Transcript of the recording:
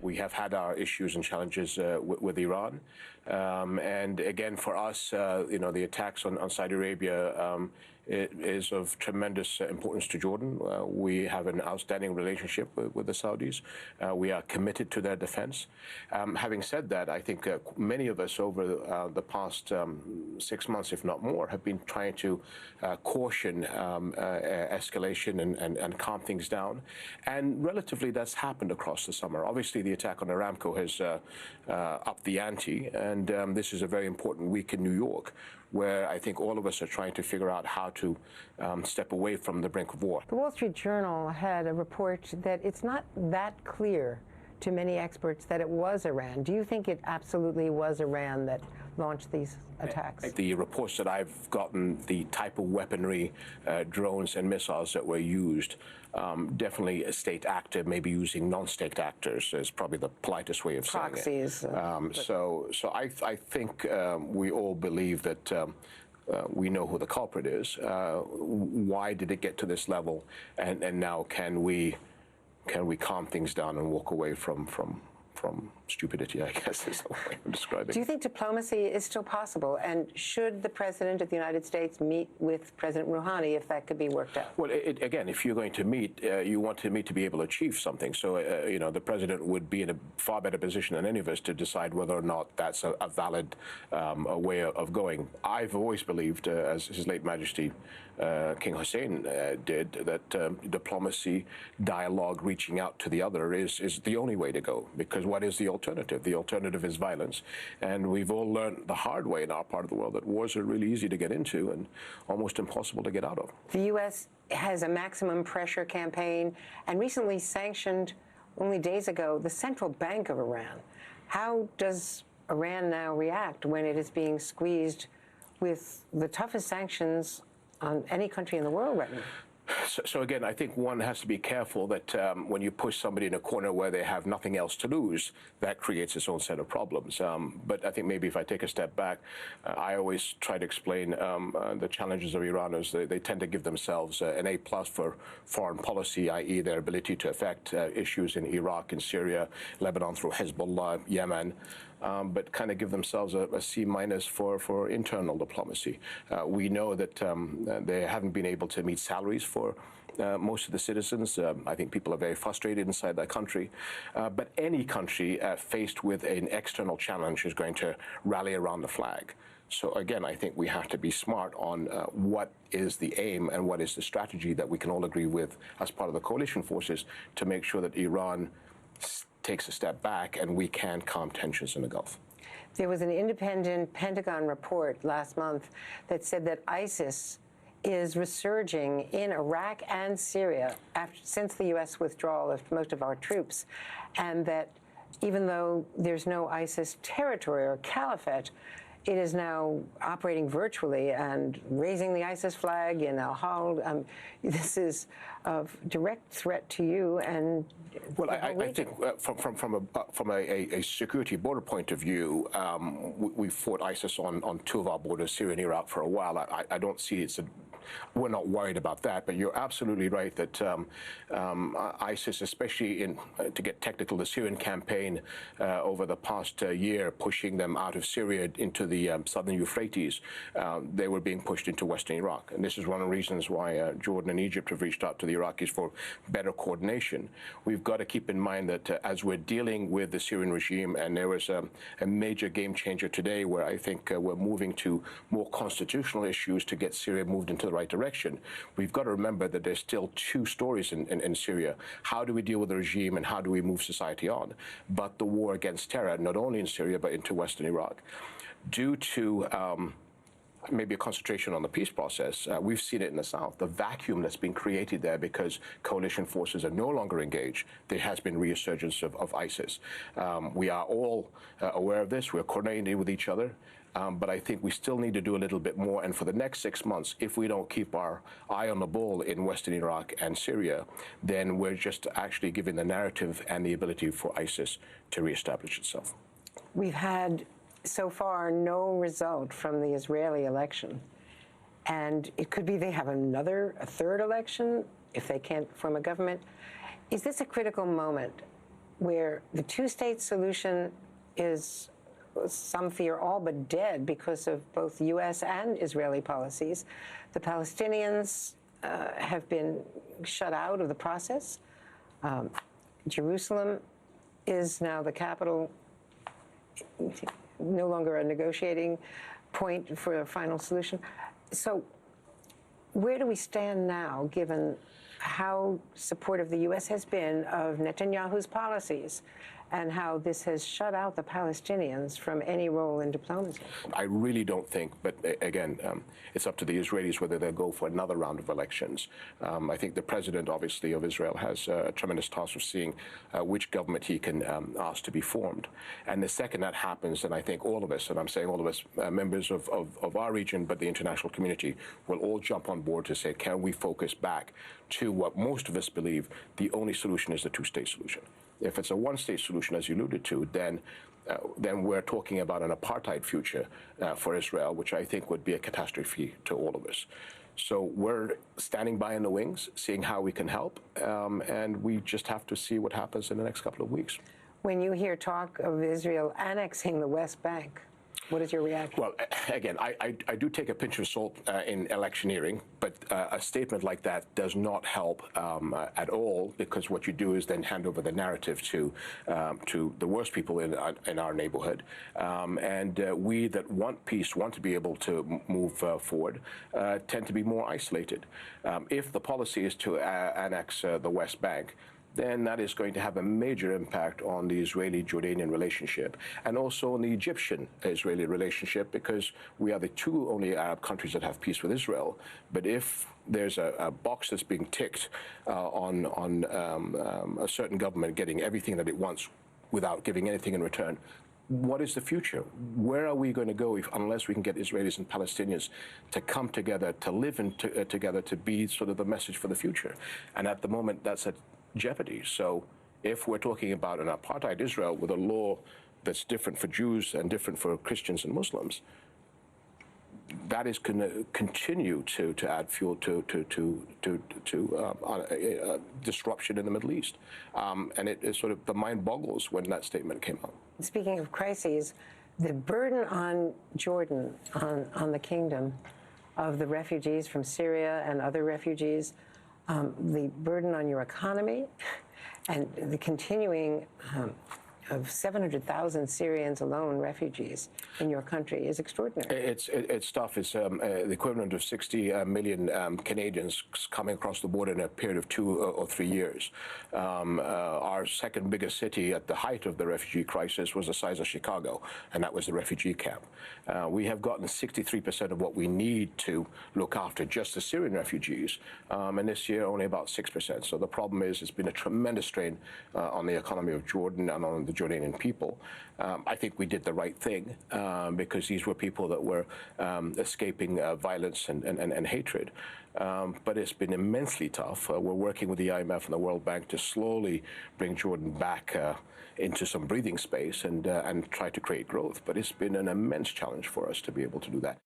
We have had our issues and challenges with Iran. And again, for us, the attacks on Saudi Arabia is of tremendous importance to Jordan. We have an outstanding relationship with the Saudis. We are committed to their defense. Having said that, I think many of us over the past 6 months, if not more, have been trying to caution escalation and calm things down. And relatively, that's happened across the summer. Obviously, the attack on Aramco has upped the ante, and this is a very important week in New York, where I think all of us are trying to figure out how to step away from the brink of war. The Wall Street Journal had a report that it's not that clear to many experts that it was Iran. Do you think it absolutely was Iran that launched these attacks? The reports that I've gotten, the type of weaponry, drones and missiles that were used, definitely a state actor, maybe using non-state actors is probably the politest way of Proxies, saying it. So I think we all believe that we know who the culprit is. Why did it get to this level? And now can we calm things down and walk away from stupidity, I guess is the way I'm describing. Do you think diplomacy is still possible? And should the President of the United States meet with President Rouhani if that could be worked out? Well, again, if you're going to meet, you want to meet to be able to achieve something. So, the President would be in a far better position than any of us to decide whether or not that's a valid way of going. I've always believed, as His late Majesty King Hussein did, that diplomacy, dialogue, reaching out to the other is the only way to go. Because what is the alternative? The alternative is violence. And we've all learned the hard way in our part of the world that wars are really easy to get into and almost impossible to get out of. The U.S. has a maximum pressure campaign and recently sanctioned, only days ago, the central bank of Iran. How does Iran now react when it is being squeezed with the toughest sanctions on any country in the world right now? So again, I think one has to be careful that when you push somebody in a corner where they have nothing else to lose, that creates its own set of problems. But I think maybe if I take a step back, I always try to explain the challenges of Iran as they tend to give themselves an A+ for foreign policy, i.e. their ability to affect issues in Iraq and Syria, Lebanon through Hezbollah, Yemen. But kind of give themselves a C- for internal diplomacy. We know that they haven't been able to meet salaries for most of the citizens. I think people are very frustrated inside that country. But any country faced with an external challenge is going to rally around the flag. So again, I think we have to be smart on what is the aim and what is the strategy that we can all agree with as part of the coalition forces to make sure that Iran takes a step back and we can calm tensions in the Gulf. There was an independent Pentagon report last month that said that ISIS is resurging in Iraq and Syria since the U.S. withdrawal of most of our troops, and that even though there's no ISIS territory or caliphate, it is now operating virtually and raising the ISIS flag in Al-Hol. This is of direct threat to you and. Well, I think from a security border point of view, we fought ISIS on two of our borders, Syria and Iraq, for a while. I don't see we're not worried about that, but you're absolutely right that ISIS, especially to get technical, the Syrian campaign over the past year, pushing them out of Syria into the southern Euphrates, they were being pushed into western Iraq. And this is one of the reasons why Jordan and Egypt have reached out to the Iraqis for better coordination. We've got to keep in mind that as we're dealing with the Syrian regime, and there was a major game changer today where I think we're moving to more constitutional issues to get Syria moved into the right direction. We've got to remember that there's still two stories in Syria. How do we deal with the regime and how do we move society on? But the war against terror, not only in Syria, but into western Iraq. Due to maybe a concentration on the peace process, we've seen it in the South, the vacuum that's been created there because coalition forces are no longer engaged. There has been resurgence of ISIS. We are all aware of this. We're coordinating with each other. But I think we still need to do a little bit more. And for the next 6 months, if we don't keep our eye on the ball in western Iraq and Syria, then we're just actually giving the narrative and the ability for ISIS to reestablish itself. We've had, so far, no result from the Israeli election. And it could be they have a third election if they can't form a government. Is this a critical moment where the two-state solution is, some fear, all but dead because of both U.S. and Israeli policies. The Palestinians have been shut out of the process. Jerusalem is now the capital, no longer a negotiating point for a final solution. So where do we stand now, given how supportive the U.S. has been of Netanyahu's policies and how this has shut out the Palestinians from any role in diplomacy? I really don't think, but again, it's up to the Israelis whether they'll go for another round of elections. I think the president, obviously, of Israel has a tremendous task of seeing which government he can ask to be formed. And the second that happens, then I think all of us, and I'm saying all of us, members of our region, but the international community, will all jump on board to say, can we focus back to what most of us believe the only solution is the two-state solution? If it's a one-state solution, as you alluded to, then we're talking about an apartheid future for Israel, which I think would be a catastrophe to all of us. So we're standing by in the wings, seeing how we can help, and we just have to see what happens in the next couple of weeks. When you hear talk of Israel annexing the West Bank, what is your reaction? Well, again, I do take a pinch of salt in electioneering, but a statement like that does not help at all, because what you do is then hand over the narrative to the worst people in our neighborhood. And we that want peace, want to be able to move forward, tend to be more isolated. If the policy is to annex the West Bank, then that is going to have a major impact on the Israeli-Jordanian relationship and also on the Egyptian-Israeli relationship, because we are the two only Arab countries that have peace with Israel. But if there's a box that's being ticked on a certain government getting everything that it wants without giving anything in return, what is the future? Where are we going to go unless we can get Israelis and Palestinians to come together, to live together, to be sort of the message for the future? And at the moment, that's at jeopardy. So if we're talking about an apartheid Israel with a law that's different for Jews and different for Christians and Muslims, that is going to continue to add fuel to disruption in the Middle East. And it is sort of, the mind boggles when that statement came out. Speaking of crises, the burden on Jordan, on the kingdom, of the refugees from Syria and other refugees, the burden on your economy, and the continuing of 700,000 Syrians alone, refugees in your country, is extraordinary. It's tough. It's the equivalent of 60 million Canadians coming across the border in a period of 2 or 3 years. Our second biggest city at the height of the refugee crisis was the size of Chicago, and that was the refugee camp. We have gotten 63% of what we need to look after just the Syrian refugees, and this year only about 6%. So the problem is it's been a tremendous strain on the economy of Jordan and on the Jordanian people. I think we did the right thing because these were people that were escaping violence and hatred. But it's been immensely tough. We're working with the IMF and the World Bank to slowly bring Jordan back into some breathing space and try to create growth. But it's been an immense challenge for us to be able to do that.